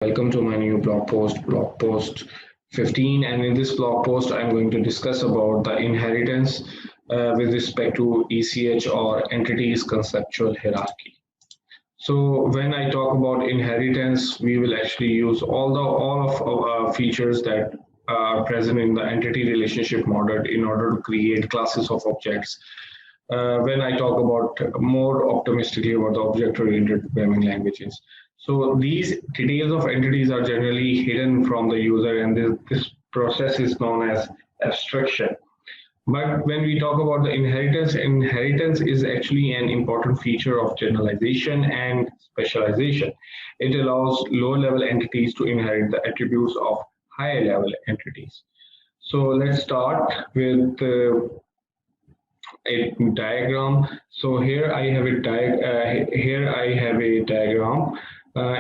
Welcome to my new blog post 15. And in this blog post, I'm going to discuss about the inheritance with respect to ECH or entities conceptual hierarchy. So when I talk about inheritance, we will actually use all of our features that are present in the entity relationship model in order to create classes of objects. When I talk about more optimistically about the object-oriented programming languages. So these details of entities are generally hidden from the user, and this process is known as abstraction. But when we talk about the inheritance is actually an important feature of generalization and specialization. It allows low-level entities to inherit the attributes of higher-level entities. So let's start with a diagram. So here I have a diagram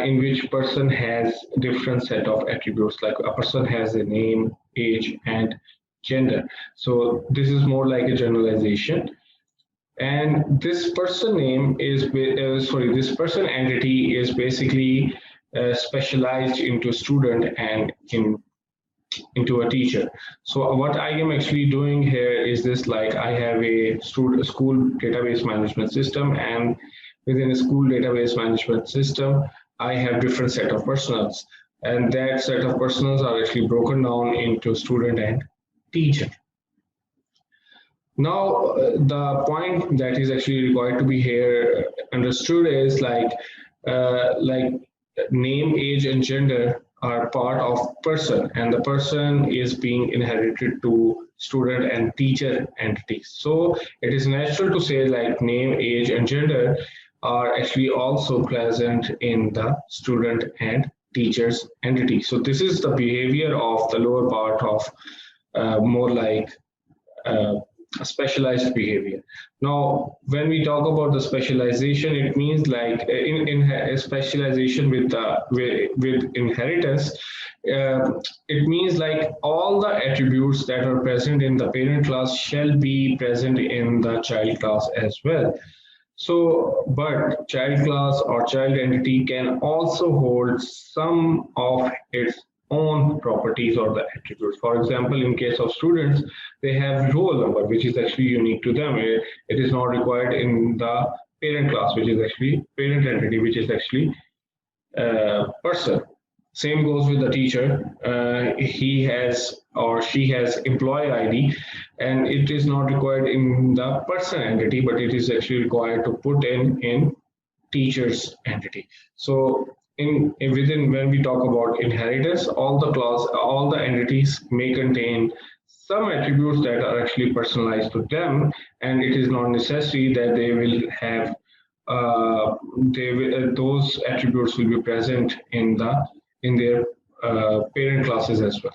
in which person has different set of attributes. Like a person has a name, age, and gender. So this is more like a generalization. And this person name is this person entity is basically specialized into student and into a teacher. So what I am actually doing here is this, like I have a school database management system, and within a school database management system, I have different set of personals, and that set of personals are actually broken down into student and teacher. Now, the point that is actually required to be here understood is like name, age, and gender are part of person, and the person is being inherited to student and teacher entities. So it is natural to say like name, age, and gender are actually also present in the student and teachers entity. So this is the behavior of the lower part of more like specialized behavior. Now, when we talk about the specialization, it means like in specialization with inheritance. It means like all the attributes that are present in the parent class shall be present in the child class as well. So, but child class or child entity can also hold some of its own properties or the attributes. For example, in case of students, they have roll number, which is actually unique to them. It is not required in the parent class, which is actually parent entity, which is actually person. Same goes with the teacher. He has or she has employee ID, and it is not required in the person entity, but it is actually required to put in teacher's entity. So within when we talk about inheritance, all the entities may contain some attributes that are actually personalized to them, and it is not necessary that they will have those attributes will be present in their parent classes as well.